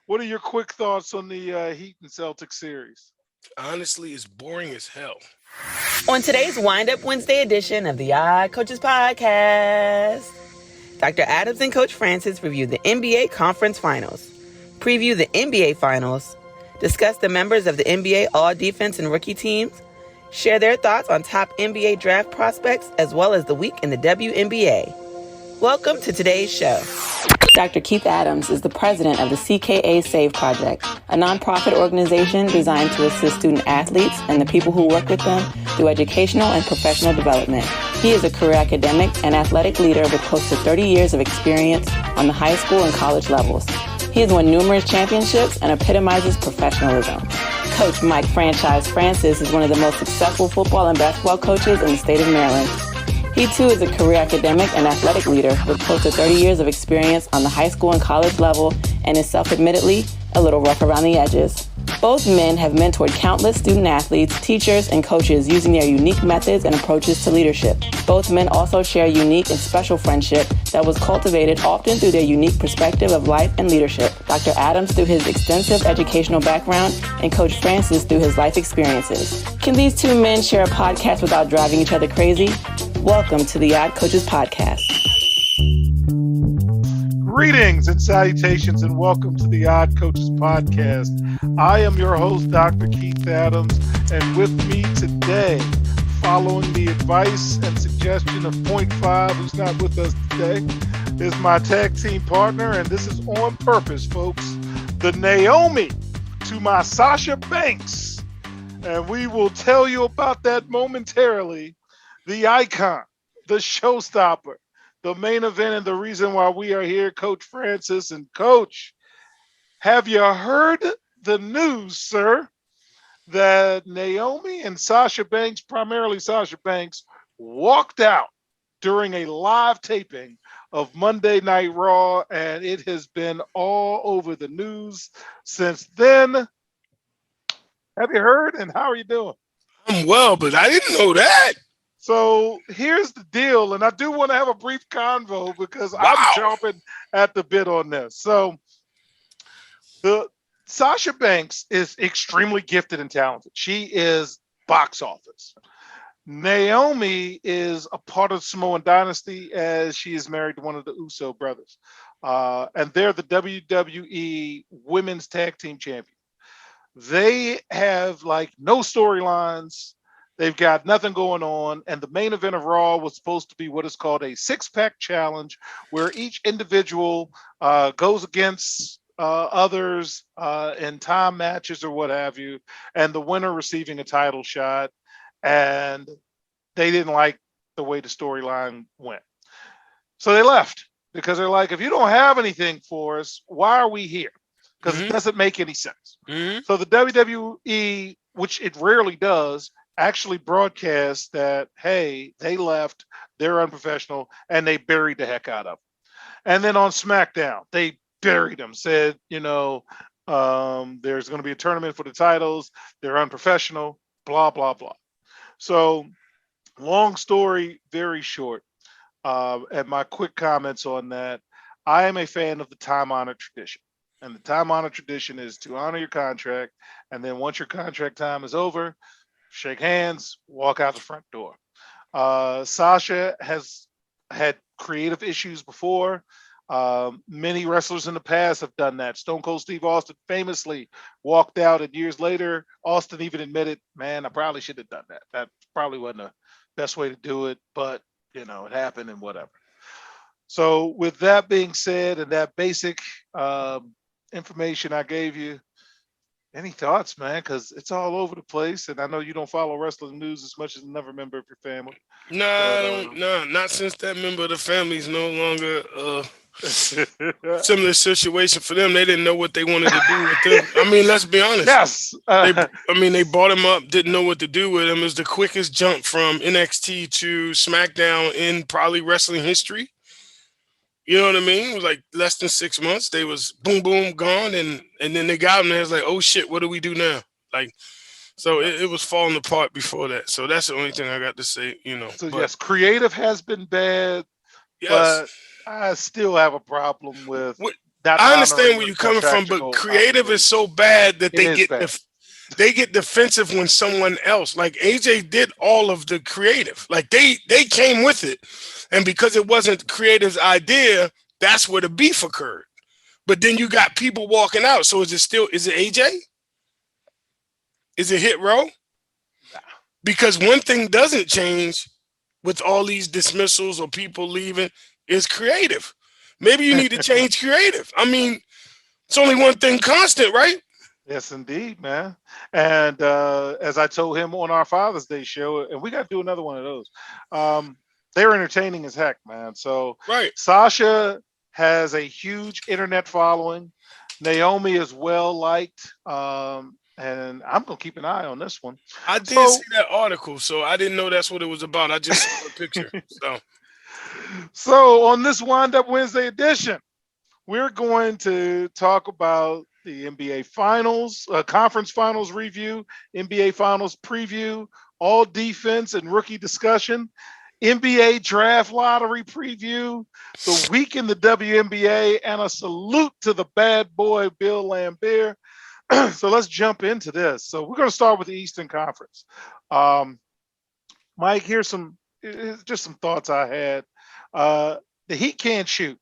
What are your quick thoughts on the Heaton Celtics series? Honestly, it's boring as hell. On today's Wind Up Wednesday edition of the Odd Coaches Podcast, Dr. Adams and Coach Francis review the NBA Conference Finals, preview the NBA Finals, discuss the members of the NBA All-Defense and Rookie teams, share their thoughts on top NBA draft prospects, as well as the week in the WNBA. Welcome to today's show. Dr. Keith Adams is the president of the CKA Save Project, a nonprofit organization designed to assist student athletes and the people who work with them through educational and professional development. He is a career academic and athletic leader with close to 30 years of experience on the high school and college levels. He has won numerous championships and epitomizes professionalism. Coach Mike Franchise Francis is one of the most successful football and basketball coaches in the state of Maryland. He too is a career academic and athletic leader with close to 30 years of experience on the high school and college level and is self-admittedly a little rough around the edges. Both men have mentored countless student athletes, teachers, and coaches using their unique methods and approaches to leadership. Both men also share a unique and special friendship that was cultivated often through their unique perspective of life and leadership. Dr. Adams through his extensive educational background and Coach Francis through his life experiences. Can these two men share a podcast without driving each other crazy? Welcome to the Odd Coaches Podcast. Greetings and salutations, and welcome to the Odd Coaches Podcast. I am your host, Dr. Keith Adams, and with me today, following the advice and suggestion of Point Five, who's not with us today, is my tag team partner, and this is on purpose, folks, the Naomi to my Sasha Banks. And we will tell you about that momentarily. The icon, the showstopper, the main event, and the reason why we are here, Coach Francis. And Coach, have you heard the news, sir, that Naomi and Sasha Banks, primarily Sasha Banks, walked out during a live taping of Monday Night Raw, and it has been all over the news since then. Have you heard, and how are you doing? I'm well, but I didn't know that. So here's the deal, and I do want to have a brief convo because I'm chomping at the bit on this. So the Sasha Banks is extremely gifted and talented. She is box office. Naomi is a part of the Samoan dynasty as she is married to one of the Uso brothers. And they're the WWE Women's Tag Team Champions. They have like no storylines. They've got nothing going on, and the main event of Raw was supposed to be what is called a six-pack challenge, where each individual goes against others in time matches or what have you, and the winner receiving a title shot. And they didn't like the way the storyline went. So they left because they're like, if you don't have anything for us, why are we here? Because it doesn't make any sense. So the WWE, which it rarely does, actually broadcast that, hey, they left, they're unprofessional, and they buried the heck out of them. And then on SmackDown, they buried them, said, there's going to be a tournament for the titles, they're unprofessional, blah, blah, blah. So long story, very short, and my quick comments on that, I am a fan of the time-honored tradition. And the time-honored tradition is to honor your contract, and then once your contract time is over, shake hands, walk out the front door. Sasha has had creative issues before. Many wrestlers in the past have done that. Stone Cold Steve Austin famously walked out, and years later, Austin even admitted, man, I probably should have done that. That probably wasn't the best way to do it, but, it happened and whatever. So with that being said, and that basic information I gave you, any thoughts, man? Because it's all over the place, and I know you don't follow wrestling news as much as another member of your family. Nah, I don't. Nah, not since that member of the family is no longer similar situation for them. They didn't know what they wanted to do with them. I mean, let's be honest. Yes. They brought him up, didn't know what to do with him. It was the quickest jump from NXT to SmackDown in probably wrestling history. You know what I mean? It was like less than 6 months. They was boom, boom, gone. And then they got him and it was like, oh shit, what do we do now? Like, so it was falling apart before that. So that's the only thing I got to say, So yes, creative has been bad, yes, but I still have a problem with not I honoring understand where the you're coming from, but contractual creative is obligation. so bad that It is bad. they get defensive when someone else, like AJ, did all of the creative. Like they came with it, and because it wasn't creative's idea, that's where the beef occurred. But then you got people walking out. So is it AJ? Is it Hit Row? Nah. Because one thing doesn't change with all these dismissals or people leaving is creative. Maybe you need to change creative. I mean, it's only one thing constant, right? Yes, indeed, man. And as I told him on our Father's Day show, and we got to do another one of those. They're entertaining as heck, man. So Right. Sasha has a huge internet following. Naomi is well liked, and I'm gonna keep an eye on this one. I did So, see that article, so I didn't know that's what it was about. I just saw the picture. So so on this Wind Up Wednesday edition, we're going to talk about the NBA Finals, Conference Finals review, NBA Finals preview, all defense and rookie discussion, NBA Draft Lottery preview, the week in the WNBA, and a salute to the bad boy Bill Lambert. So let's jump into this. So we're going to start with the Eastern Conference. Mike, here's just some thoughts I had. The Heat can't shoot.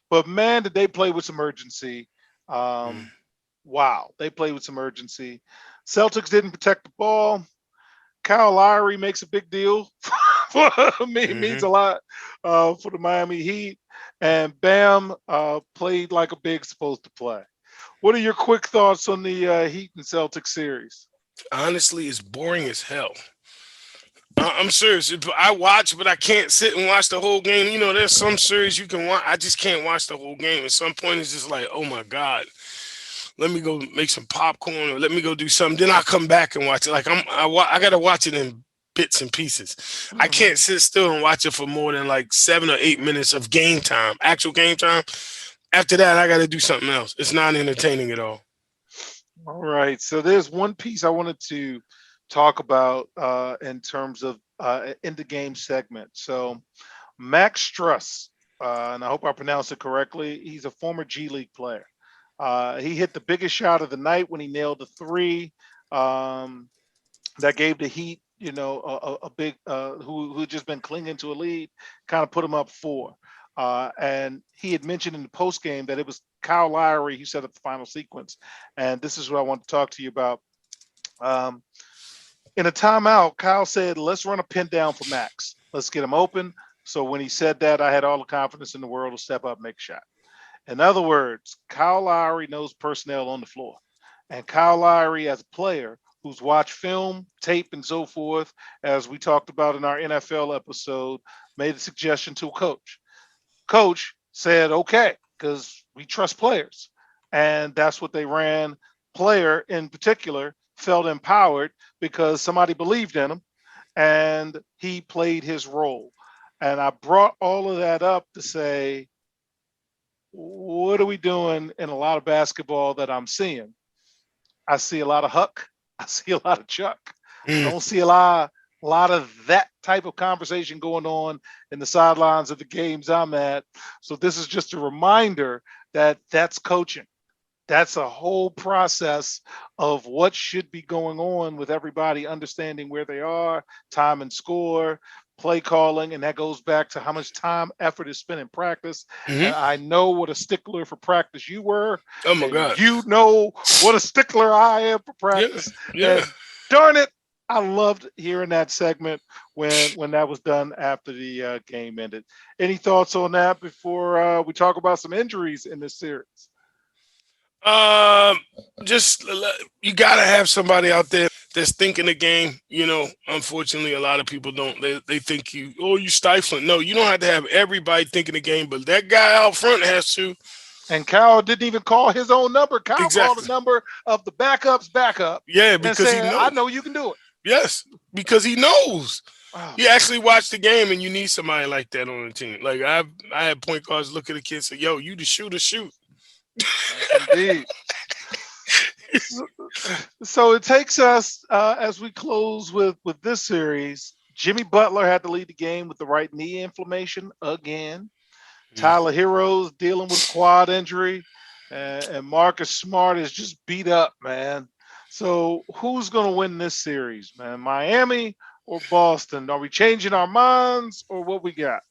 But man, did they play with some urgency. Wow, they played with some urgency. Celtics didn't protect the ball. Kyle Lowry makes a big deal for me, means a lot for the Miami Heat. And Bam played like a big supposed to play. What are your quick thoughts on the Heat and Celtics series? honestly, it's boring as hell. I'm serious. I watch, but I can't sit and watch the whole game. You know, there's some series you can watch. I just can't watch the whole game. At some point, it's just like, oh my god, let me go make some popcorn or let me go do something. Then I'll come back and watch it. Like I got to watch it in bits and pieces. I can't sit still and watch it for more than like 7 or 8 minutes of game time, actual game time. After that, I got to do something else. It's not entertaining at all. All right. So there's one piece I wanted to talk about in terms of in the game segment. So Max Struss, and I hope I pronounced it correctly. He's a former G League player. He hit the biggest shot of the night when he nailed the three that gave the Heat, a big who had just been clinging to a lead, kind of put him up four. And he had mentioned in the post game that it was Kyle Lowry who set up the final sequence. And this is what I want to talk to you about. In a timeout, Kyle said, "Let's run a pin down for Max. Let's get him open." So when he said that, I had all the confidence in the world to step up, and make a shot. In other words, Kyle Lowry knows personnel on the floor. And Kyle Lowry, as a player who's watched film, tape, and so forth, as we talked about in our NFL episode, made a suggestion to a coach. Coach said, okay, because we trust players. And that's what they ran. Player in particular felt empowered because somebody believed in him and he played his role. And I brought all of that up to say, what are we doing in a lot of basketball that I'm seeing? I see a lot of Huck. I see a lot of Chuck. I don't see a lot of that type of conversation going on in the sidelines of the games I'm at. So this is just a reminder that that's coaching. That's a whole process of what should be going on with everybody understanding where they are, time and score, play calling, and that goes back to how much time, effort is spent in practice. And I know what a stickler for practice you were. Oh my god! You know what a stickler I am for practice. Yeah. And darn it, I loved hearing that segment when that was done after the game ended. Any thoughts on that before we talk about some injuries in this series? Just you gotta have somebody out there that's thinking the game. You know, unfortunately, a lot of people don't. They think you stifling. No, you don't have to have everybody thinking the game, but that guy out front has to. And Kyle didn't even call his own number. Kyle Exactly. called the number of the backup's backup. Yeah, because and said, he knows. I know you can do it. Yes, because he knows. Oh, You actually watch the game, and you need somebody like that on the team. Like I had point guards look at the kid and say, "Yo, you the shooter, shoot." indeed. So it takes us as we close with this series. Jimmy Butler had to lead the game with the right knee inflammation again. Tyler Hero's dealing with a quad injury, and Marcus Smart is just beat up, man. So who's going to win this series, man? Miami or Boston? Are we changing our minds or what we got?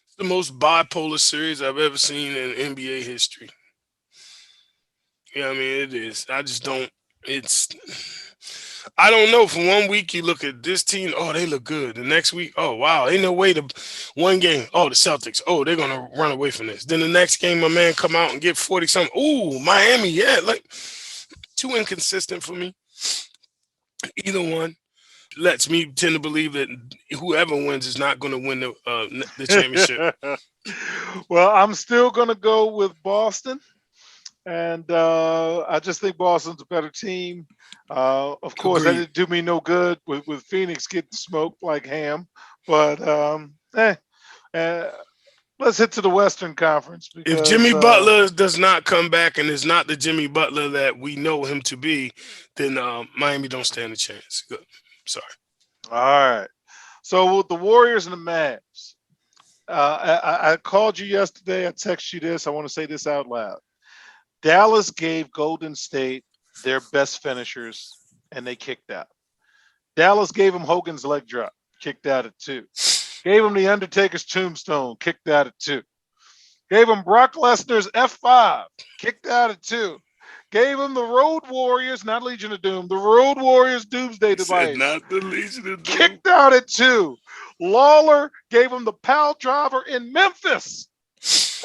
It's the most bipolar series I've ever seen in NBA history. Yeah, I mean it is. I just don't. It's. I don't know. For 1 week, you look at this team. Oh, they look good. The next week, oh wow, ain't no way to one game. Oh, the Celtics. Oh, they're gonna run away from this. Then the next game, my man come out and get 40 something. Ooh, Miami. Yeah, like too inconsistent for me. Either one lets me tend to believe that whoever wins is not going to win the championship. Well, I'm still going to go with Boston. And I just think Boston's a better team. Of course, that Agreed. didn't do me no good with Phoenix getting smoked like ham. But uh, let's hit to the Western Conference If because Jimmy Butler does not come back and is not the Jimmy Butler that we know him to be, then Miami don't stand a chance. Good. Sorry. all right. So with the Warriors and the Mavs, I called you yesterday. I texted you this. I want to say this out loud. Dallas gave Golden State their best finishers, and they kicked out. Dallas gave him Hogan's leg drop, kicked out at 2. Gave him the Undertaker's tombstone, kicked out at 2. Gave him Brock Lesnar's F5, kicked out at 2. Gave him the Road Warriors, not Legion of Doom, the Road Warriors Doomsday Said Device, not the Legion of Doom. kicked out at 2. Lawler gave him the Pal Driver in Memphis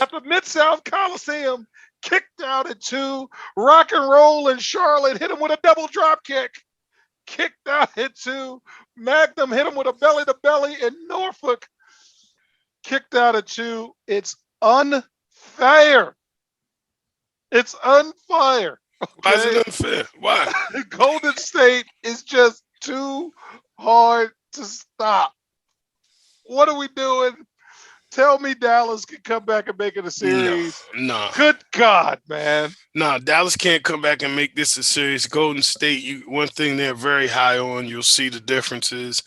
at the Mid-South Coliseum, kicked out at 2. Rock and Roll in Charlotte hit him with a double drop kick, kicked out at 2. Magnum hit him with a belly to belly in Norfolk, kicked out at 2. It's unfair. It's unfair. Why is Okay. it unfair? Why? Golden State is just too hard to stop. What are we doing? Tell me Dallas can come back and make it a series. No. Good God, man. No, Dallas can't come back and make this a series. Golden State, one thing they're very high on, you'll see the differences.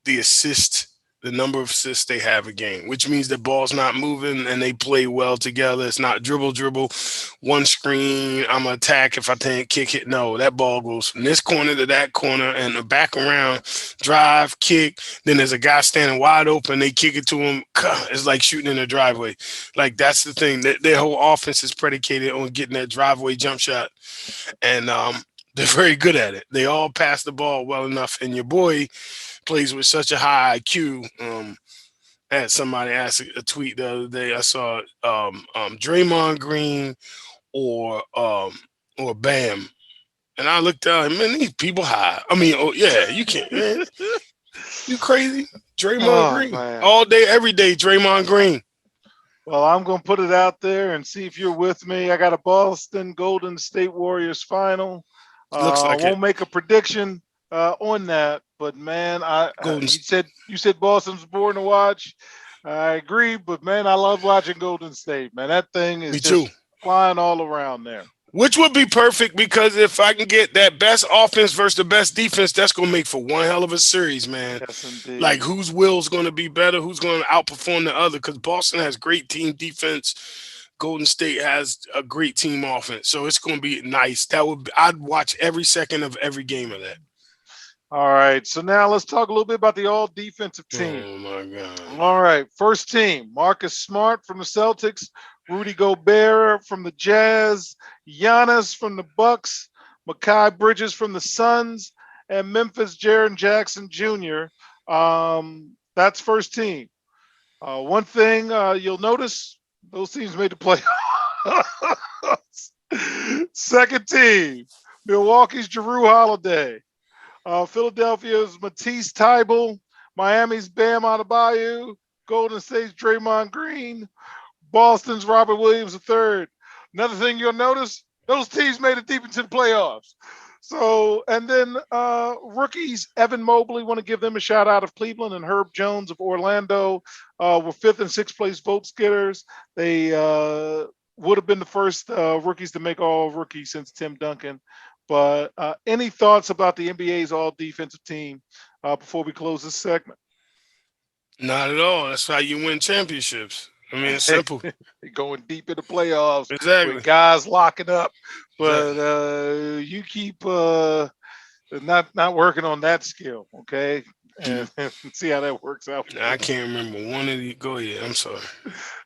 The assist, the number of assists they have a game, which means the ball's not moving and they play well together. It's not dribble, one screen, I'm going to attack if I can't kick it. No, that ball goes from this corner to that corner and back around, drive, kick. Then there's a guy standing wide open. They kick it to him. It's like shooting in the driveway. Like, that's the thing. Their whole offense is predicated on getting that driveway jump shot. And they're very good at it. They all pass the ball well enough. And your boy plays with such a high IQ. I had somebody ask a tweet the other day. I saw Draymond Green or Bam, and I looked out. Man, these people high. I mean, oh yeah, you can't. Man. You crazy? Draymond Green Man. all day, every day. Draymond Green. Well, I'm going to put it out there and see if you're with me. I got a Boston Golden State Warriors final. Looks like I won't it. make a prediction on that, but man, you said Boston's boring to watch. I agree, but man, I love watching Golden State. Man, that thing is Me just too. flying all around there. Which would be perfect because if I can get that best offense versus the best defense, that's going to make for one hell of a series, man. Yes, indeed. Like, whose will's going to be better? Who's going to outperform the other? Because Boston has great team defense. Golden State has a great team offense. So it's going to be nice. I'd watch every second of every game of that. All right, so now let's talk a little bit about the all-defensive team. Oh, my God. All right, first team, Marcus Smart from the Celtics, Rudy Gobert from the Jazz, Giannis from the Bucks, Mikal Bridges from the Suns, and Memphis Jaren Jackson Jr. That's first team. One thing you'll notice, those teams made the playoffs. Second team, Milwaukee's Jrue Holiday. Philadelphia's Matisse Thybulle, Miami's Bam Adebayo, Golden State's Draymond Green, Boston's Robert Williams III. Another thing you'll notice, those teams made it deep into the playoffs. So, and then rookies, Evan Mobley, want to give them a shout out of Cleveland, and Herb Jones of Orlando were 5th and 6th place vote getters. They would have been the first rookies to make all rookies since Tim Duncan. But any thoughts about the NBA's all-defensive team before we close this segment? Not at all. That's how you win championships. I mean, it's simple. Going deep in the playoffs Exactly. with guys locking up, but Exactly. you keep not working on that skill, okay, and see how that works out. I can't remember one of the. Go ahead. I'm sorry.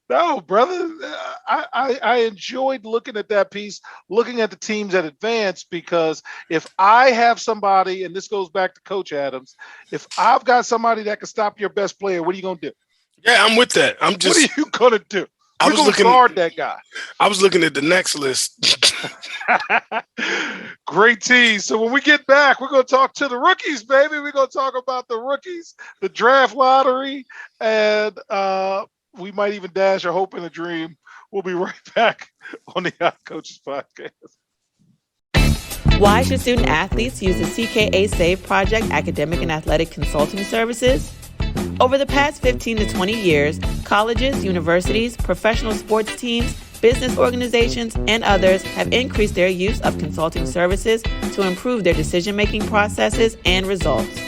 No, brother, I enjoyed looking at that piece, looking at the teams that advance, because if I have somebody, and this goes back to Coach Adams, if I've got somebody that can stop your best player, what are you gonna do? Yeah, I'm with that. I'm What just. are you gonna do? I We're was gonna looking. guard that guy. I was looking at the next list. Great tease. So when we get back, we're going to talk to the rookies, baby. We're going to talk about the rookies, the draft lottery, and we might even dash a hope and a dream. We'll be right back on the Yacht Coaches Podcast. Why should student athletes use the CKA SAVE Project academic and athletic consulting services? Over the past 15 to 20 years, colleges, universities, professional sports teams, business organizations, and others have increased their use of consulting services to improve their decision-making processes and results.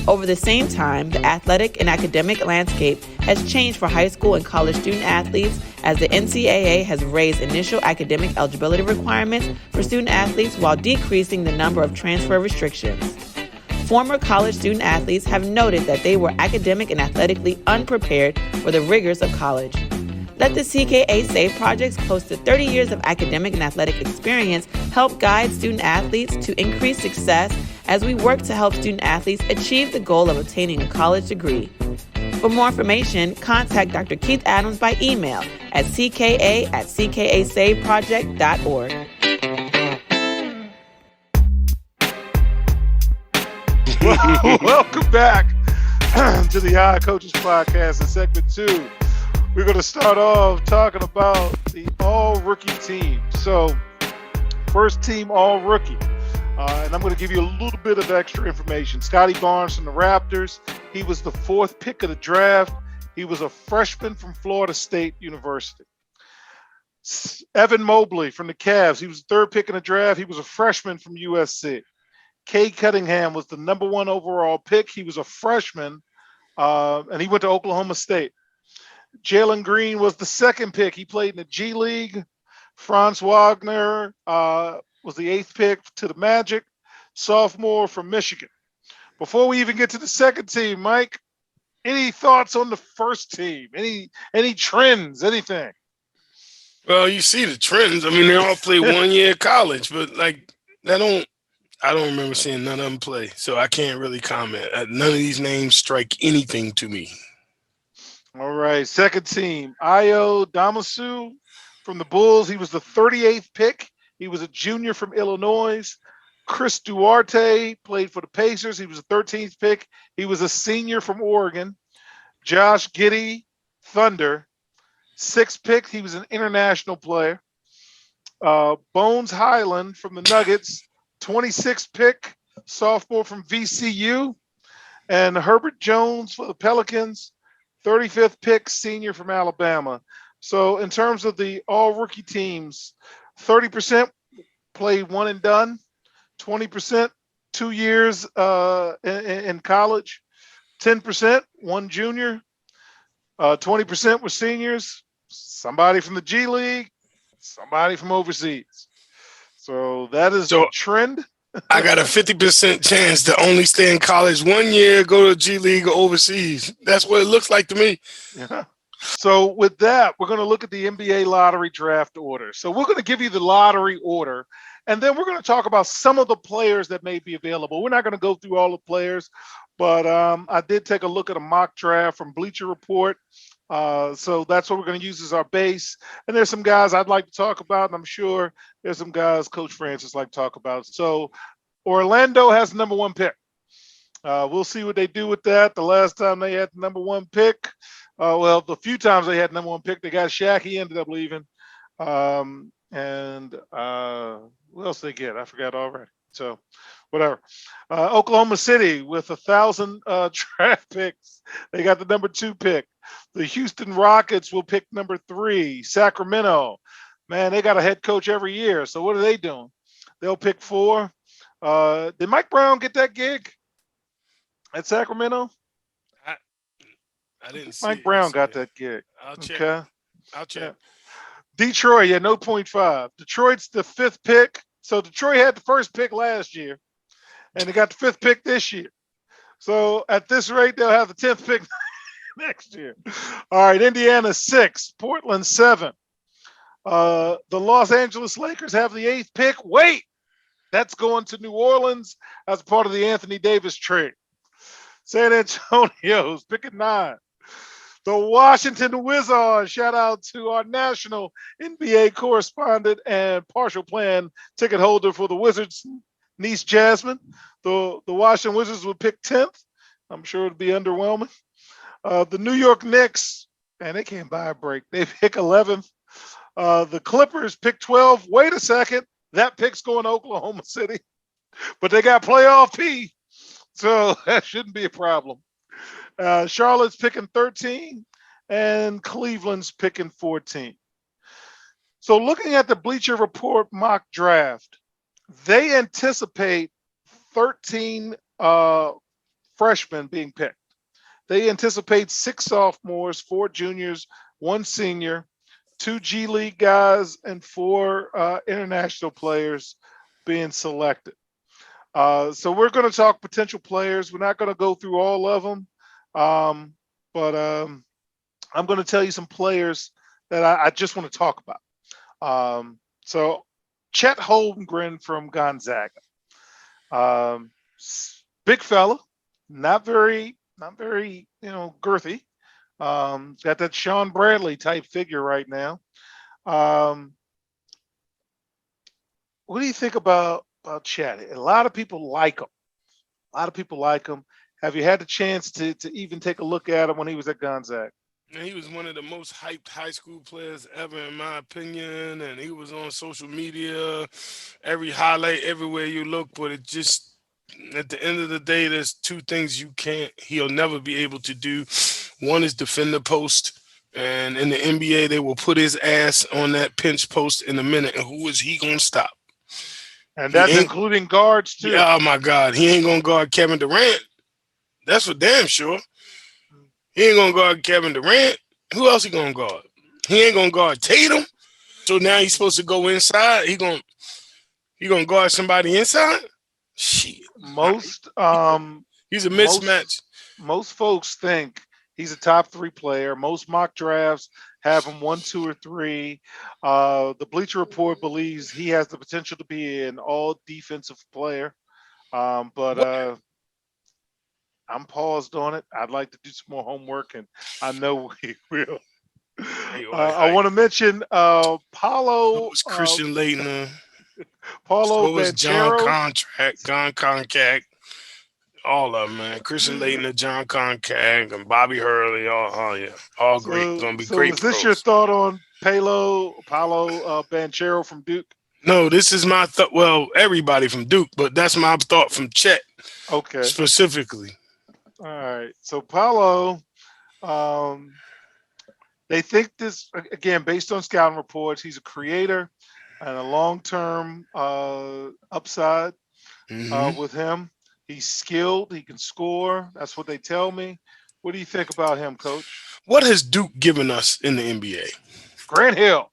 Over the same time, the athletic and academic landscape has changed for high school and college student athletes as the NCAA has raised initial academic eligibility requirements for student athletes while decreasing the number of transfer restrictions. Former college student athletes have noted that they were academic and athletically unprepared for the rigors of college. Let the CKA SAVE Project's close to 30 years of academic and athletic experience help guide student athletes to increase success as we work to help student athletes achieve the goal of obtaining a college degree. For more information, contact Dr. Keith Adams by email at cka@ckasaveproject.org. Welcome back to the Yacht Coaches Podcast in segment 2. We're going to start off talking about the all-rookie team. So, first team all-rookie. And I'm going to give you a little bit of extra information. Scotty Barnes from the Raptors. He was the 4th pick of the draft. He was a freshman from Florida State University. Evan Mobley from the Cavs. He was the 3rd pick in the draft. He was a freshman from USC. Cade Cunningham was the number 1 overall pick. He was a freshman, and he went to Oklahoma State. Jalen Green was the 2nd pick. He played in the G League. Franz Wagner was the 8th pick to the Magic, sophomore from Michigan. Before we even get to the second team, Mike, any thoughts on the first team? Any trends, anything? Well, you see the trends. I mean, they all play 1 year college, but like I don't remember seeing none of them play, so I can't really comment. None of these names strike anything to me. All right, second team. Ayo Damasu from the Bulls. He was the 38th pick. He was a junior from Illinois. Chris Duarte played for the Pacers. He was the 13th pick. He was a senior from Oregon. Josh Giddey, Thunder. 6th pick. He was an international player. Bones Highland from the Nuggets. 26th pick, sophomore from VCU. And Herbert Jones for the Pelicans. 35th pick, senior from Alabama. So in terms of the all-rookie teams, 30% played one and done, 20% 2 years in college, 10% one junior, 20% were seniors, somebody from the G League, somebody from overseas. So that is the trend. I got a 50% chance to only stay in college 1 year, go to G League or overseas. That's what it looks like to me. Yeah. So with that, we're going to look at the NBA lottery draft order. So we're going to give you the lottery order, and then we're going to talk about some of the players that may be available. We're not going to go through all the players, but I did take a look at a mock draft from Bleacher Report. So that's what we're going to use as our base. And there's some guys I'd like to talk about, and I'm sure there's some guys Coach Francis like to talk about. So Orlando has the number 1 pick. We'll see what they do with that. The last time they had the number 1 pick, well, the few times they had the number 1 pick, they got Shaq. He ended up leaving. And what else they get? I forgot already. So whatever. Oklahoma City with 1,000 draft picks. They got the number 2 pick. The Houston Rockets will pick number 3. Sacramento, man, they got a head coach every year. So what are they doing? They'll pick 4. Did Mike Brown get that gig at Sacramento? I didn't see Mike Brown got that gig. I'll check. Okay. I'll check. Detroit, no 0.5. Detroit's the 5th pick. So Detroit had the first pick last year, and they got the 5th pick this year. So at this rate, they'll have the 10th pick next year. All right, Indiana 6, Portland 7. The Los Angeles Lakers have the 8th pick. Wait, that's going to New Orleans as part of the Anthony Davis trade. San Antonio's picking 9. The Washington Wizards, shout out to our national NBA correspondent and partial plan ticket holder for the Wizards, niece Jasmine. The Washington Wizards would pick 10th. I'm sure it'd be underwhelming. The New York Knicks, man, they can't buy a break. They pick 11th. The Clippers pick 12. Wait a second. That pick's going to Oklahoma City. But they got playoff P, so that shouldn't be a problem. Charlotte's picking 13, and Cleveland's picking 14. So looking at the Bleacher Report mock draft, they anticipate 13 freshmen being picked. They anticipate 6 sophomores, 4 juniors, 1 senior, 2 G League guys, and 4 international players being selected. So we're going to talk potential players. We're not going to go through all of them. But I'm going to tell you some players that I just want to talk about. So Chet Holmgren from Gonzaga, big fella, not very girthy. Got that Sean Bradley type figure right now. What do you think about Chet? A lot of people like him. Have you had the chance to even take a look at him when he was at Gonzaga? And he was one of the most hyped high school players ever, in my opinion. And he was on social media, every highlight, everywhere you look. But it just, at the end of the day, there's 2 things he'll never be able to do. One is defend the post. And in the NBA, they will put his ass on that pinch post in a minute. And who is he going to stop? And that's including guards, too. Yeah, oh, my God. He ain't going to guard Kevin Durant. That's for damn sure. He ain't gonna guard Kevin Durant. Who else he gonna guard? He ain't gonna guard Tatum. So now he's supposed to go inside. He gonna guard somebody inside. Shit. Most he's a mismatch. Most folks think he's a top 3 player. Most mock drafts have him 1, 2, or 3. The Bleacher Report believes he has the potential to be an all defensive player. But I'm paused on it. I'd like to do some more homework, and I know we will. I want to mention Paulo. Christian Leitner. Paulo so was John Banchero. Concact. All of them, man. Christian Leitner, John Concact, and Bobby Hurley. All great. Gonna be great. So is this your thought on Paulo Banchero from Duke? No, this is my thought. Well, everybody from Duke, but that's my thought from Chet. Okay. Specifically. All right. So Paulo, they think this, again, based on scouting reports, he's a creator and a long-term upside with him. He's skilled. He can score. That's what they tell me. What do you think about him, Coach? What has Duke given us in the NBA? Grant Hill.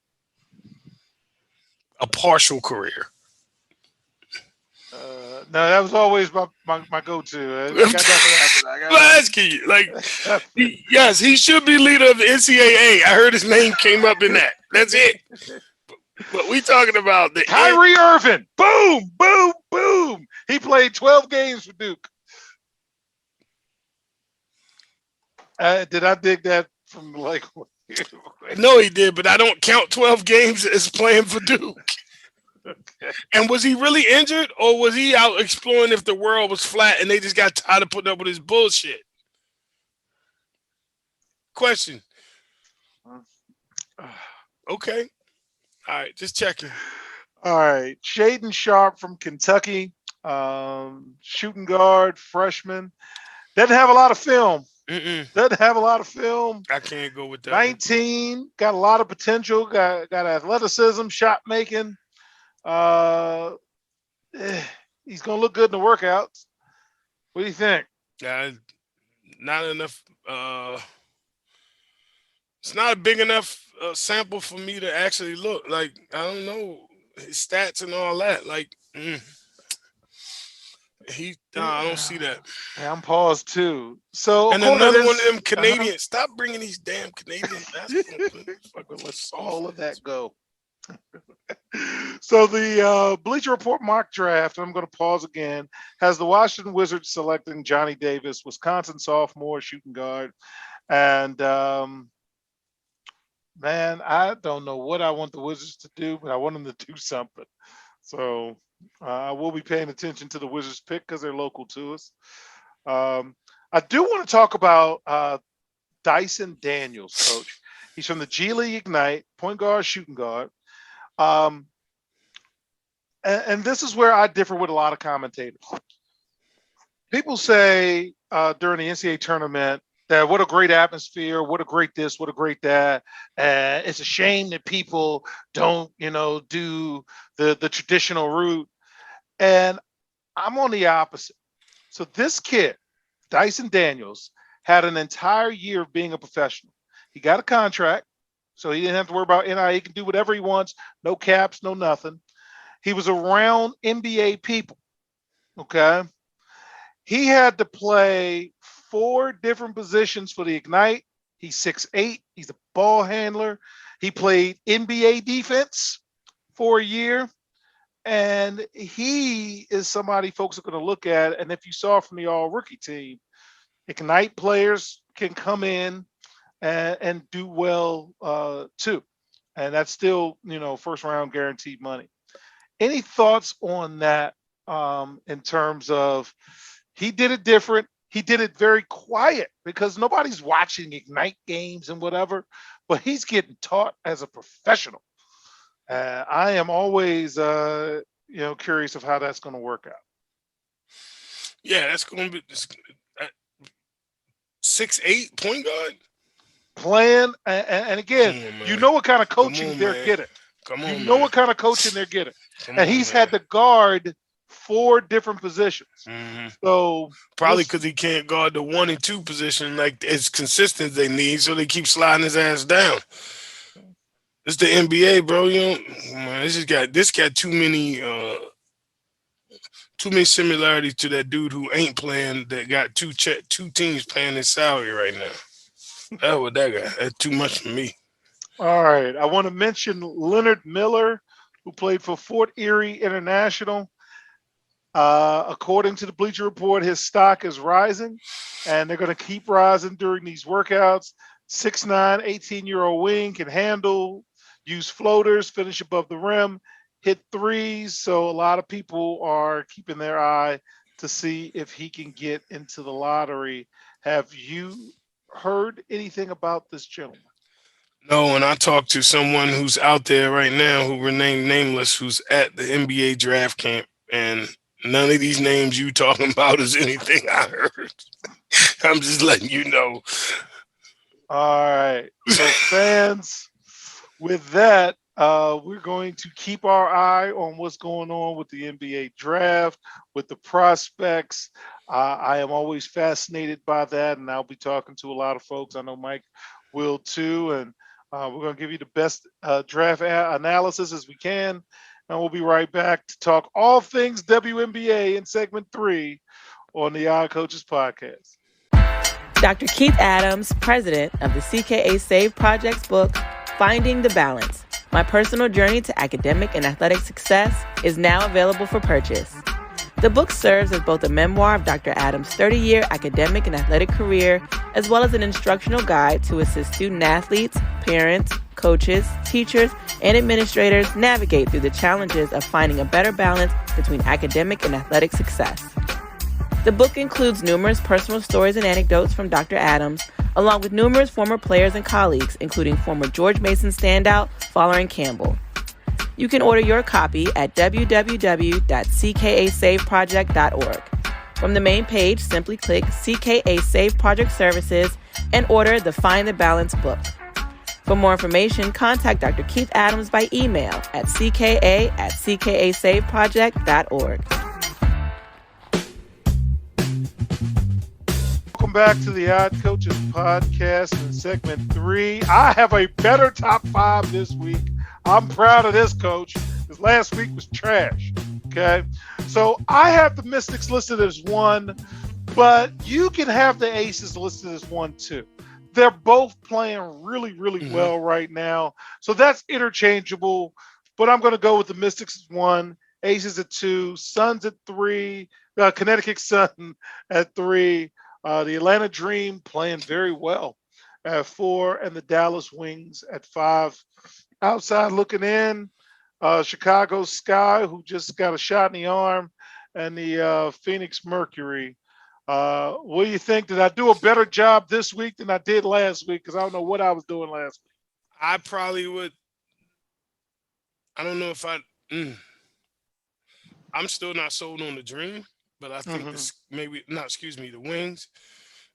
A partial career. No, that was always my go-to. I'm asking you, yes, he should be leader of the NCAA. I heard his name came up in that. That's it. But we talking about the Kyrie Irving. Boom, boom, boom. He played 12 games for Duke. Did I dig that from No, he did, but I don't count 12 games as playing for Duke. Okay. And was he really injured, or was he out exploring if the world was flat and they just got tired of putting up with his bullshit? Question. Okay. All right, just checking. All right. Shaden Sharp from Kentucky, shooting guard, freshman. Doesn't have a lot of film. Doesn't have a lot of film. I can't go with that. 19, got a lot of potential, got athleticism, shot making. He's going to look good in the workouts. What do you think? Not enough It's not a big enough sample for me to actually look. Like, I don't know his stats and all that. Like, I don't see that. Yeah, I'm paused too. So And according to another this, one of them Canadians. Stop bringing these damn Canadian basketball players. Fucking let's all of that go. So the Bleacher Report mock draft, and I'm going to pause again, has the Washington Wizards selecting Johnny Davis, Wisconsin sophomore shooting guard. And man, I don't know what I want the Wizards to do, but I want them to do something. So I will be paying attention to the Wizards pick because they're local to us. I do want to talk about Tyson Daniels, coach. He's from the G League Ignite, point guard, shooting guard. And this is where I differ with a lot of commentators. People say during the NCAA tournament that what a great atmosphere, what a great this, what a great that. It's a shame that people don't, do the traditional route. And I'm on the opposite. So this kid, Tyson Daniels, had an entire year of being a professional. He got a contract, so he didn't have to worry about NIL. He can do whatever he wants, no caps, no nothing. He was around NBA people, okay? He had to play 4 different positions for the Ignite. He's 6'8". He's a ball handler. He played NBA defense for a year. And he is somebody folks are going to look at. And if you saw from the all-rookie team, Ignite players can come in and do well too. And that's still, first round guaranteed money. Any thoughts on that in terms of he did it different? He did it very quiet because nobody's watching Ignite games and whatever, but he's getting taught as a professional. I am always, curious of how that's going to work out. Yeah, that's going to be 6'8" point guard. Playing, and again, what kind of coaching they're getting. What kind of coaching they're getting. And he's had to guard 4 different positions. Mm-hmm. So probably because he can't guard the 1 and 2 position like as consistent as they need, so they keep sliding his ass down. It's the NBA, bro. This got too many similarities to that dude who ain't playing. That got two teams paying his salary right now. That's what that guy. That's too much for me. All right, I want to mention Leonard Miller, who played for Fort Erie International. According to the Bleacher Report, his stock is rising, and they're going to keep rising during these workouts. 6'9", 18-year-old wing, can handle, use floaters, finish above the rim, hit threes. So a lot of people are keeping their eye to see if he can get into the lottery. Have you heard anything about this gentleman? No, and I talked to someone who's out there right now who remained nameless, who's at the NBA draft camp, and none of these names you talking about is anything I heard. I'm just letting you know. All right. So fans, with that, we're going to keep our eye on what's going on with the NBA draft, with the prospects. I am always fascinated by that, and I'll be talking to a lot of folks. I know Mike will too, and we're going to give you the best draft analysis as we can, and we'll be right back to talk all things WNBA in segment 3 on the Odd Coaches podcast. Dr. Keith Adams, president of the CKA Save Project's book, Finding the Balance, My Personal Journey to Academic and Athletic Success, is now available for purchase. The book serves as both a memoir of Dr. Adams' 30-year academic and athletic career, as well as an instructional guide to assist student-athletes, parents, coaches, teachers, and administrators navigate through the challenges of finding a better balance between academic and athletic success. The book includes numerous personal stories and anecdotes from Dr. Adams, along with numerous former players and colleagues, including former George Mason standout Follering Campbell. You can order your copy at www.ckasaveproject.org. From the main page, simply click CKA Save Project Services and order the Find the Balance book. For more information, contact Dr. Keith Adams by email at cka@ckasaveproject.org. Welcome back to the Odd Coaches podcast in segment 3. I have a better top 5 this week. I'm proud of this, Coach, because last week was trash. Okay, so I have the Mystics listed as 1, but you can have the Aces listed as 1 too. They're both playing really, really well right now, so that's interchangeable. But I'm going to go with the Mystics at 1, Aces at 2, Suns at 3, Connecticut Sun at 3. The Atlanta Dream playing very well at 4, and the Dallas Wings at 5. Outside looking in, Chicago Sky, who just got a shot in the arm, and the Phoenix Mercury. What do you think? Did I do a better job this week than I did last week? Because I don't know what I was doing last week. I probably would. I don't know if I'm still not sold on the Dream, but I think the Wings.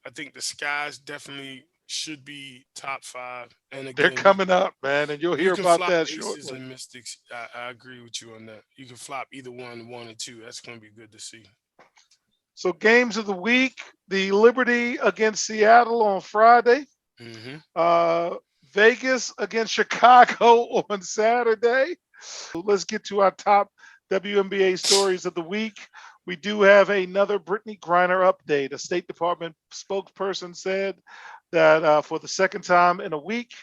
I think the Skies definitely should be top 5. And again, they're coming up, man, and you'll hear about that Aces shortly. and Mystics. I agree with you on that. You can flop either 1 and 2. That's going to be good to see. So games of the week: the Liberty against Seattle on Friday. Vegas against Chicago on Saturday. Let's get to our top WNBA stories of the week. We do have another Brittany Griner update. A State Department spokesperson said that for the second time in a week,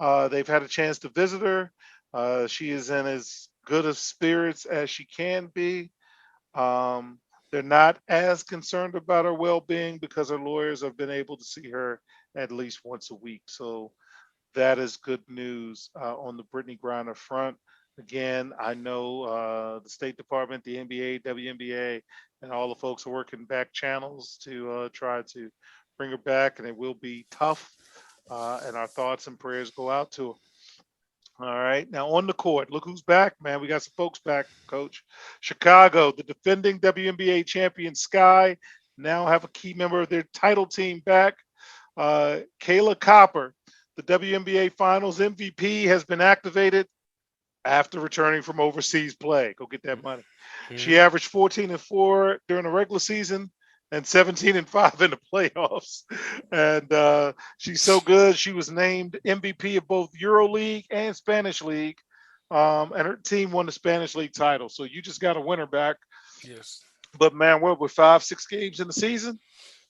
they've had a chance to visit her. She is in as good of spirits as she can be. They're not as concerned about her well-being because her lawyers have been able to see her at least once a week. So that is good news on the Brittany Griner front. Again, I know the State Department, the NBA, WNBA, and all the folks are working back channels to try to bring her back, and it will be tough. And our thoughts and prayers go out to her. All right. Now on the court, look who's back, man. We got some folks back, Coach. Chicago, the defending WNBA champion Sky, now have a key member of their title team back. Kayla Copper, the WNBA Finals MVP, has been activated after returning from overseas play. Go get that money. She averaged 14-4 during the regular season and 17-5 in the playoffs. And she's so good. She was named MVP of both EuroLeague and Spanish League. And her team won the Spanish League title. So you just got a winner back. Yes. But man, we're 5-6 games in the season.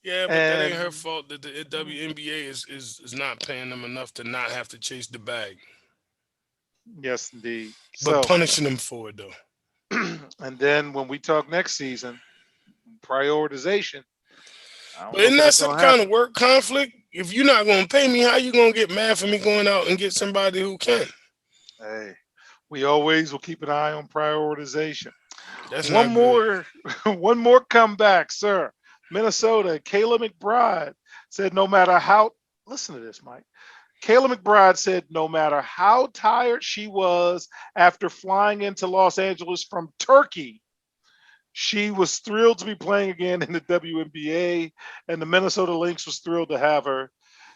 Yeah, but that ain't her fault that the WNBA is not paying them enough to not have to chase the bag. Yes, indeed. But punishing them for it, though. And then when we talk next season, prioritization. But isn't that some kind of work conflict? If you're not going to pay me, how you going to get mad for me going out and get somebody who can? Hey, we always will keep an eye on prioritization. That's one more comeback, sir. Minnesota, Kayla McBride said no matter how, listen to this, Mike. Kayla McBride said no matter how tired she was after flying into Los Angeles from Turkey, she was thrilled to be playing again in the WNBA, and the Minnesota Lynx was thrilled to have her.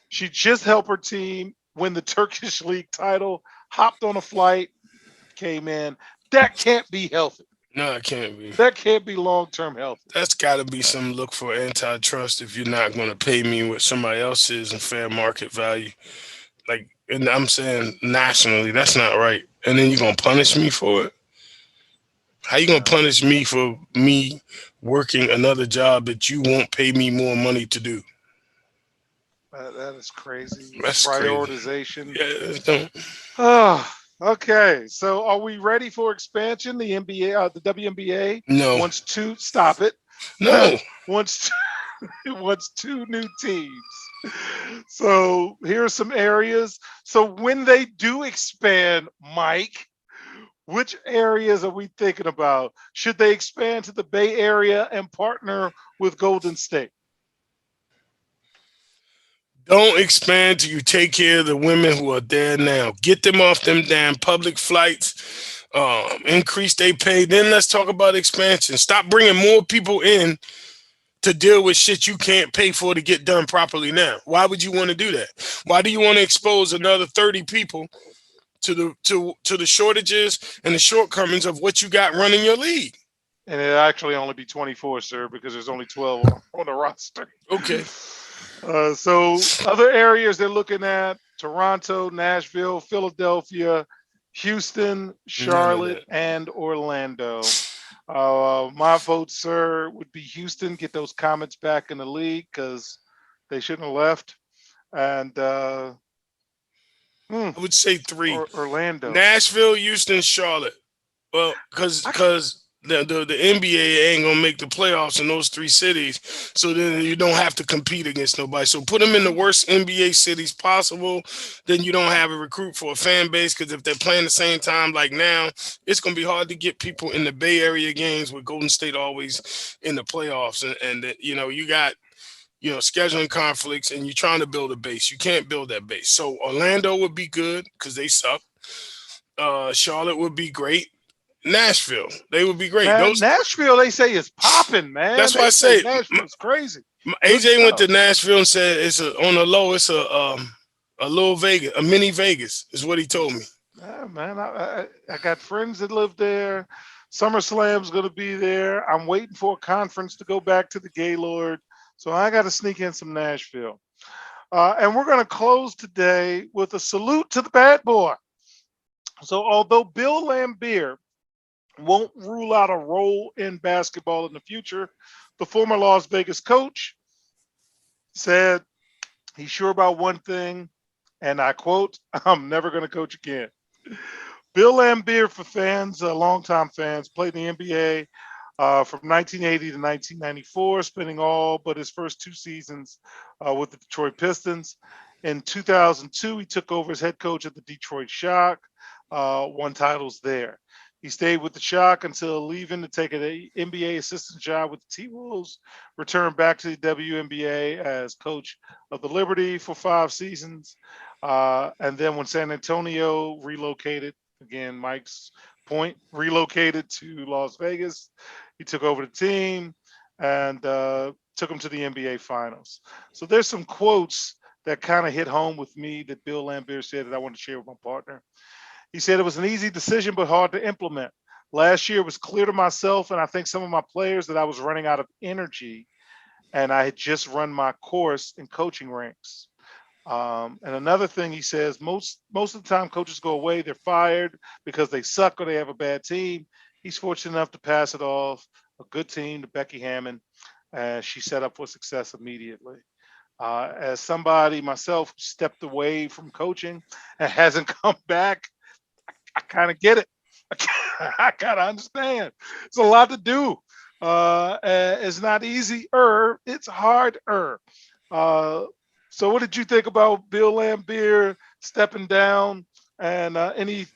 She just helped her team win the Turkish League title, hopped on a flight, came in. That can't be healthy. No, it can't be. That can't be long-term healthy. That's got to be some look for antitrust if you're not going to pay me what somebody else is in fair market value. Like, and I'm saying nationally, that's not right. And then you're going to punish me for it? How you going to punish me for me working another job that you won't pay me more money to do? That is crazy. That's prioritization. Crazy. Yeah, Oh, okay. So are we ready for expansion? The NBA, the WNBA wants to stop it. No. wants two new teams. So here are some areas. So when they do expand, Mike, which areas are we thinking about? Should they expand to the Bay Area and partner with Golden State? Don't expand till you take care of the women who are there now. Get them off them damn public flights. Increase their pay. Then let's talk about expansion. Stop bringing more people in to deal with shit you can't pay for to get done properly now. Why would you want to do that? Why do you want to expose another 30 people to the shortages and the shortcomings of what you got running your league? And it actually only be 24, sir, because there's only 12 on the roster. Okay. So other areas they're looking at: Toronto, Nashville, Philadelphia, Houston, None of Charlotte, that. and Orlando. My vote, sir, would be Houston. Get those Comets back in the league because they shouldn't have left. And I would say three: Orlando. Nashville, Houston, Charlotte. Well, because the NBA ain't gonna make the playoffs in those three cities, so then you don't have to compete against nobody. So put them in the worst NBA cities possible. Then you don't have a recruit for a fan base, because if they're playing the same time like now, it's gonna be hard to get people in the Bay Area games with Golden State always in the playoffs, and you got scheduling conflicts, and you're trying to build a base. You can't build that base. So Orlando would be good because they suck. Charlotte would be great. Nashville, they would be great. Man, Nashville, they say is popping, man. That's why I say Nashville's crazy. AJ went to Nashville and said on the low. It's a little Vegas, a mini Vegas, is what he told me. Yeah, man, I got friends that live there. SummerSlam's going to be there. I'm waiting for a conference to go back to the Gaylord, so I got to sneak in some Nashville. And we're going to close today with a salute to the bad boy. So although Bill Lambert won't rule out a role in basketball in the future, the former Las Vegas coach said he's sure about one thing, and I quote, "I'm never going to coach again." Bill Lambert, for fans, longtime fans, played in the NBA from 1980 to 1994, spending all but his first two seasons with the Detroit Pistons. In 2002, he took over as head coach at the Detroit Shock, won titles there. He stayed with the Shock until leaving to take an NBA assistant job with the T-Wolves, returned back to the WNBA as coach of the Liberty for 5 seasons. And then when San Antonio relocated, again, Mike's point, relocated to Las Vegas, he took over the team and took them to the NBA Finals. So there's some quotes that kind of hit home with me that Bill Lambert said that I want to share with my partner. He said it was an easy decision, but hard to implement. Last year, it was clear to myself and I think some of my players that I was running out of energy, and I had just run my course in coaching ranks. And another thing he says, most of the time coaches go away, they're fired because they suck or they have a bad team. He's fortunate enough to pass it off a good team to Becky Hammond, and she set up for success immediately. As somebody myself who stepped away from coaching and hasn't come back, I kind of get it. I kind of understand. It's a lot to do. It's not easy. It's hard. So what did you think about Bill Lambert stepping down, and any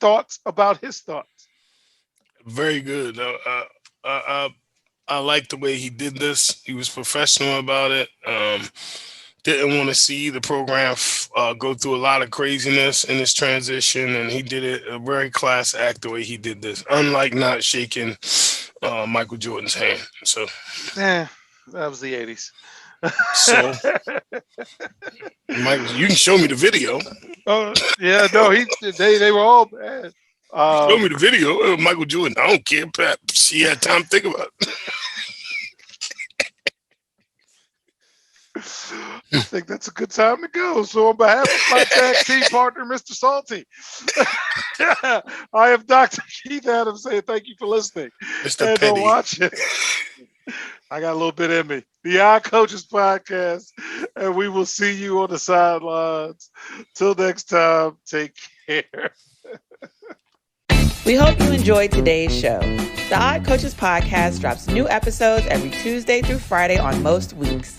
thoughts about his thoughts? Very good. I like the way he did this. He was professional about it. Didn't want to see the program go through a lot of craziness in this transition, and he did it a very class act the way he did this, unlike not shaking Michael Jordan's hand. So, that was the 80s. So, Mike, you can show me the video. Oh yeah, no, they were all bad. Show me the video, Michael Jordan. I don't care, Pat. She had time to think about it. I think that's a good time to go. So on behalf of my tag team partner, Mr. Salty, I am Dr. Keith Adams saying thank you for listening. Mr. And Petty. watching. I got a little bit in me. The Eye Coaches Podcast, and we will see you on the sidelines. Till next time, take care. We hope you enjoyed today's show. The Odd Coaches Podcast drops new episodes every Tuesday through Friday on most weeks.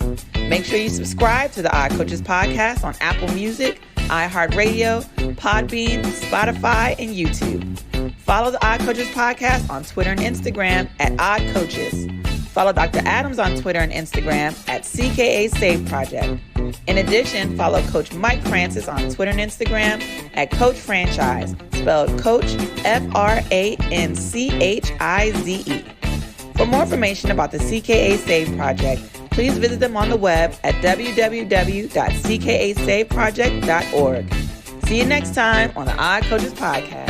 Make sure you subscribe to the Odd Coaches Podcast on Apple Music, iHeartRadio, Podbean, Spotify, and YouTube. Follow the Odd Coaches Podcast on Twitter and Instagram at Odd Coaches. Follow Dr. Adams on Twitter and Instagram at CKA Save Project. In addition, follow Coach Mike Francis on Twitter and Instagram at Coach Franchise, spelled Coach FRANCHIZE. For more information about the CKA Save Project, please visit them on the web at www.ckasaveproject.org. See you next time on the Odd Coaches Podcast.